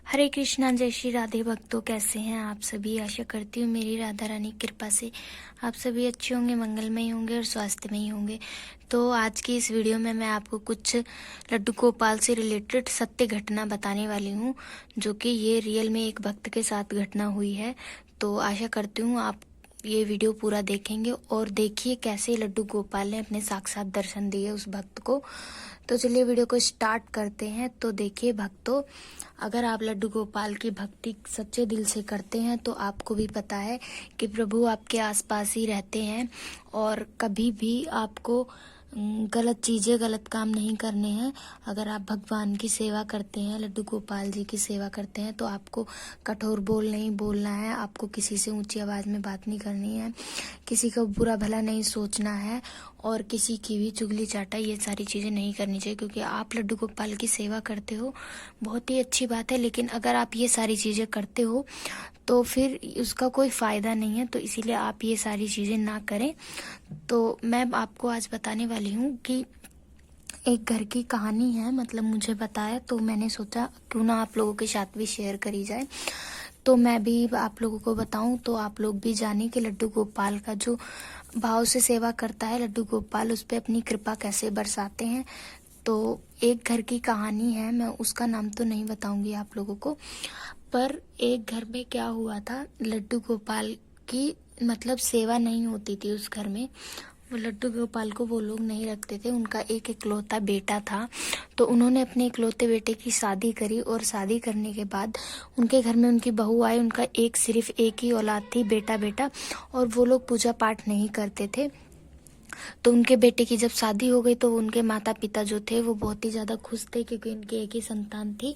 हरे कृष्णा, जय श्री राधे भक्तों। कैसे हैं आप सभी? आशा करती हूँ मेरी राधा रानी की कृपा से आप सभी अच्छे होंगे, मंगलमय होंगे और स्वास्थ्यमय होंगे। तो आज की इस वीडियो में मैं आपको कुछ लड्डू गोपाल से रिलेटेड सत्य घटना बताने वाली हूँ, जो कि ये रियल में एक भक्त के साथ घटना हुई है। तो आशा करती हूँ आप ये वीडियो पूरा देखेंगे और देखिए कैसे लड्डू गोपाल ने अपने साक्षात दर्शन दिए उस भक्त को। तो चलिए वीडियो को स्टार्ट करते हैं। तो देखिए भक्तों, अगर आप लड्डू गोपाल की भक्ति सच्चे दिल से करते हैं तो आपको भी पता है कि प्रभु आपके आसपास ही रहते हैं और कभी भी आपको गलत चीज़ें, गलत काम नहीं करने हैं। अगर आप भगवान की सेवा करते हैं, लड्डू गोपाल जी की सेवा करते हैं, तो आपको कठोर बोल नहीं बोलना है, आपको किसी से ऊंची आवाज़ में बात नहीं करनी है, किसी का बुरा भला नहीं सोचना है और किसी की भी चुगली चाटा ये सारी चीज़ें नहीं करनी चाहिए, क्योंकि आप लड्डू गोपाल की सेवा करते हो, बहुत ही अच्छी बात है। लेकिन अगर आप ये सारी चीज़ें करते हो तो फिर उसका कोई फ़ायदा नहीं है, तो इसीलिए आप ये सारी चीज़ें ना करें। तो मैं आपको आज बताने वाली हूँ कि एक घर की कहानी है, मतलब मुझे बताया तो मैंने सोचा क्यों ना आप लोगों के साथ भी शेयर करी जाए। तो मैं भी आप लोगों को बताऊं तो आप लोग भी जाने कि लड्डू गोपाल का जो भाव से सेवा करता है लड्डू गोपाल, उस पर अपनी कृपा कैसे बरसाते हैं। तो एक घर की कहानी है, मैं उसका नाम तो नहीं बताऊंगी आप लोगों को, पर एक घर में क्या हुआ था, लड्डू गोपाल की मतलब सेवा नहीं होती थी उस घर में। वो लड्डू गोपाल को वो लोग नहीं रखते थे, उनका एक इकलौता बेटा था। तो उन्होंने अपने इकलौते बेटे की शादी करी और शादी करने के बाद उनके घर में उनकी बहू आई। उनका सिर्फ एक ही औलाद थी, बेटा, और वो लोग पूजा पाठ नहीं करते थे। तो उनके बेटे की जब शादी हो गई तो उनके माता पिता जो थे वो बहुत ही ज़्यादा खुश थे, क्योंकि उनकी एक ही संतान थी।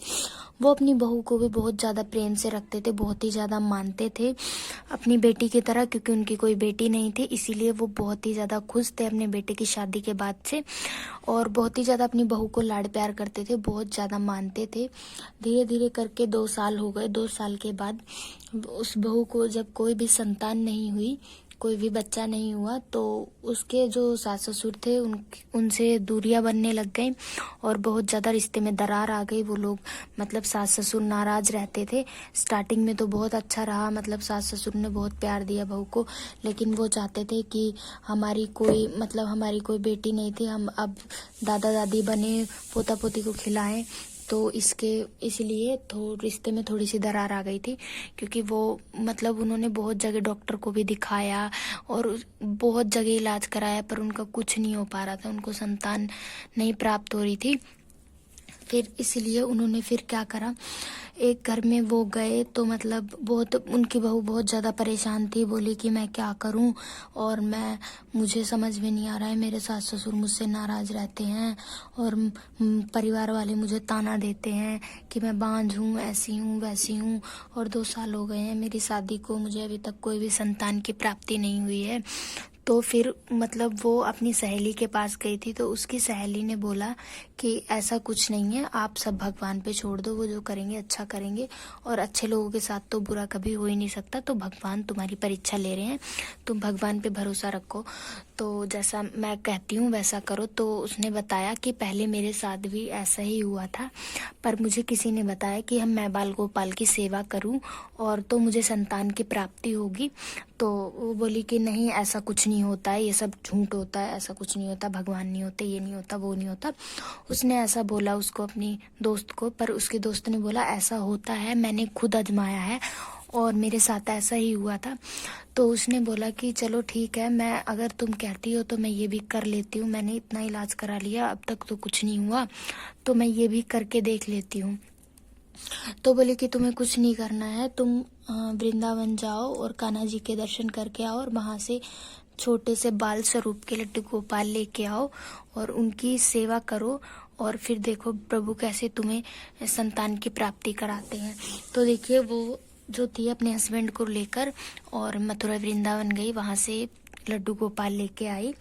वो अपनी बहू को भी बहुत ज़्यादा प्रेम से रखते थे, बहुत ही ज़्यादा मानते थे अपनी बेटी की तरह, क्योंकि उनकी कोई बेटी नहीं थी। इसीलिए वो बहुत ही ज़्यादा खुश थे अपने बेटे की शादी के बाद से, और बहुत ही ज़्यादा अपनी बहू को लाड प्यार करते थे, बहुत ज़्यादा मानते थे। धीरे धीरे करके 2 साल हो गए। 2 साल के बाद उस बहू को जब कोई भी संतान नहीं हुई, कोई भी बच्चा नहीं हुआ, तो उसके जो सास ससुर थे उनसे दूरियां बनने लग गई और बहुत ज़्यादा रिश्ते में दरार आ गई। वो लोग मतलब सास ससुर नाराज रहते थे। स्टार्टिंग में तो बहुत अच्छा रहा, मतलब सास ससुर ने बहुत प्यार दिया बहू को, लेकिन वो चाहते थे कि हमारी कोई बेटी नहीं थी, हम अब दादा दादी बने, पोता पोती को खिलाएं। तो इसलिए रिश्ते में थोड़ी सी दरार आ गई थी, क्योंकि वो मतलब उन्होंने बहुत जगह डॉक्टर को भी दिखाया और बहुत जगह इलाज कराया, पर उनका कुछ नहीं हो पा रहा था, उनको संतान नहीं प्राप्त हो रही थी। फिर इसलिए उन्होंने फिर क्या करा, एक घर में वो गए तो मतलब बहुत उनकी बहू बहुत ज़्यादा परेशान थी। बोली कि मैं क्या करूं और मुझे समझ में नहीं आ रहा है, मेरे सास ससुर मुझसे नाराज़ रहते हैं और परिवार वाले मुझे ताना देते हैं कि मैं बांझ हूँ, ऐसी हूँ वैसी हूँ, और 2 साल हो गए हैं मेरी शादी को, मुझे अभी तक कोई भी संतान की प्राप्ति नहीं हुई है। तो फिर मतलब वो अपनी सहेली के पास गई थी, तो उसकी सहेली ने बोला कि ऐसा कुछ नहीं है, आप सब भगवान पे छोड़ दो, वो जो करेंगे अच्छा करेंगे, और अच्छे लोगों के साथ तो बुरा कभी हो ही नहीं सकता, तो भगवान तुम्हारी परीक्षा ले रहे हैं, तुम भगवान पे भरोसा रखो, तो जैसा मैं कहती हूँ वैसा करो। तो उसने बताया कि पहले मेरे साथ भी ऐसा ही हुआ था, पर मुझे किसी ने बताया कि मैं बाल गोपाल की सेवा करूं और तो मुझे संतान की प्राप्ति होगी। तो वो बोली कि नहीं, ऐसा कुछ नहीं होता है, ये सब झूठ होता है, ऐसा कुछ नहीं होता, भगवान नहीं होते, ये नहीं होता, वो नहीं होता। उसने ऐसा बोला उसको, अपनी दोस्त को, पर उसके दोस्त ने बोला ऐसा होता है, मैंने खुद आजमाया है और मेरे साथ ऐसा ही हुआ था। तो उसने बोला कि चलो ठीक है, मैं अगर तुम कहती हो तो मैं ये भी कर लेती हूँ, मैंने इतना इलाज करा लिया, अब तक तो कुछ नहीं हुआ, तो मैं ये भी करके देख लेती हूँ। तो बोले कि तुम्हें कुछ नहीं करना है, तुम वृंदावन जाओ और कान्हा जी के दर्शन करके आओ और वहाँ से छोटे से बाल स्वरूप के लड्डू गोपाल लेके आओ और उनकी सेवा करो, और फिर देखो प्रभु कैसे तुम्हें संतान की प्राप्ति कराते हैं। तो देखिए वो जो थी अपने हस्बैंड को लेकर और मथुरा वृंदावन गई, वहाँ से लड्डू गोपाल लेके आई,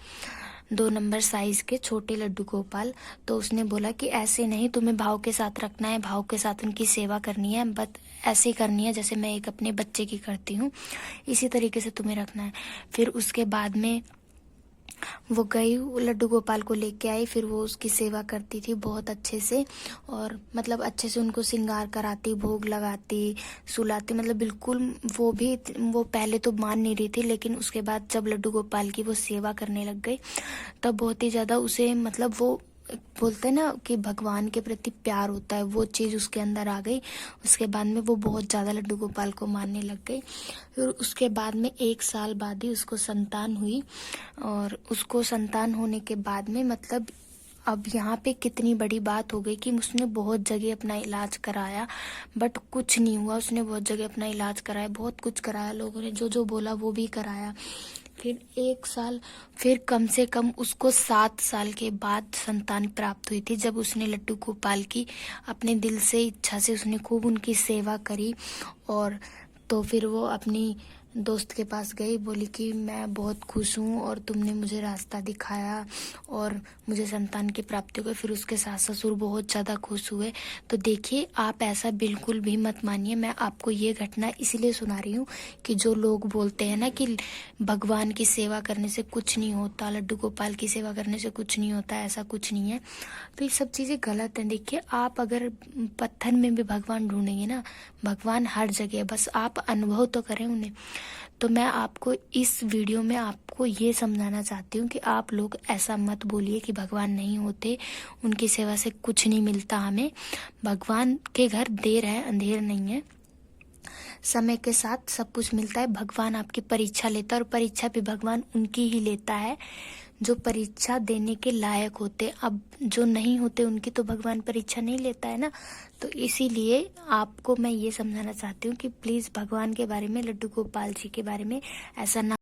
2 नंबर साइज के छोटे लड्डू गोपाल। तो उसने बोला कि ऐसे नहीं, तुम्हें भाव के साथ रखना है, भाव के साथ उनकी सेवा करनी है, बट ऐसे करनी है जैसे मैं एक अपने बच्चे की करती हूँ, इसी तरीके से तुम्हें रखना है। फिर उसके बाद में वो गई, वो लड्डू गोपाल को लेके आई, फिर वो उसकी सेवा करती थी बहुत अच्छे से, और मतलब अच्छे से उनको श्रृंगार कराती, भोग लगाती, सुलाती, मतलब बिल्कुल। वो पहले तो मान नहीं रही थी, लेकिन उसके बाद जब लड्डू गोपाल की वो सेवा करने लग गई तब बहुत ही ज़्यादा उसे, मतलब वो बोलते हैं ना कि भगवान के प्रति प्यार होता है, वो चीज़ उसके अंदर आ गई। उसके बाद में वो बहुत ज़्यादा लड्डू गोपाल को मानने लग गई। फिर उसके बाद में 1 साल बाद ही उसको संतान हुई, और उसको संतान होने के बाद में मतलब अब यहाँ पे कितनी बड़ी बात हो गई कि उसने बहुत जगह अपना इलाज कराया, बट कुछ नहीं हुआ। उसने बहुत जगह अपना इलाज कराया, बहुत कुछ कराया, लोगों ने जो जो बोला वो भी कराया। फिर 1 साल, फिर कम से कम उसको 7 साल के बाद संतान प्राप्त हुई थी, जब उसने लड्डू गोपाल की अपने दिल से इच्छा से उसने खूब उनकी सेवा करी। और तो फिर वो अपनी दोस्त के पास गई, बोली कि मैं बहुत खुश हूँ और तुमने मुझे रास्ता दिखाया और मुझे संतान की प्राप्ति हो गई। फिर उसके सास ससुर बहुत ज़्यादा खुश हुए। तो देखिए, आप ऐसा बिल्कुल भी मत मानिए। मैं आपको ये घटना इसलिए सुना रही हूँ कि जो लोग बोलते हैं ना कि भगवान की सेवा करने से कुछ नहीं होता, लड्डू गोपाल की सेवा करने से कुछ नहीं होता, ऐसा कुछ नहीं है। तो ये सब चीज़ें गलत हैं। देखिए, आप अगर पत्थर में भी भगवान ढूंढेंगे ना, भगवान हर जगह है, बस आप अनुभव तो करें उन्हें। तो मैं आपको इस वीडियो में आपको ये समझाना चाहती हूँ कि आप लोग ऐसा मत बोलिए कि भगवान नहीं होते, उनकी सेवा से कुछ नहीं मिलता हमें। भगवान के घर देर है, अंधेर नहीं है। समय के साथ सब कुछ मिलता है। भगवान आपकी परीक्षा लेता है, और परीक्षा भी भगवान उनकी ही लेता है जो परीक्षा देने के लायक होते। अब जो नहीं होते उनकी तो भगवान परीक्षा नहीं लेता है ना। तो इसीलिए आपको मैं ये समझाना चाहती हूँ कि प्लीज़ भगवान के बारे में, लड्डू गोपाल जी के बारे में ऐसा ना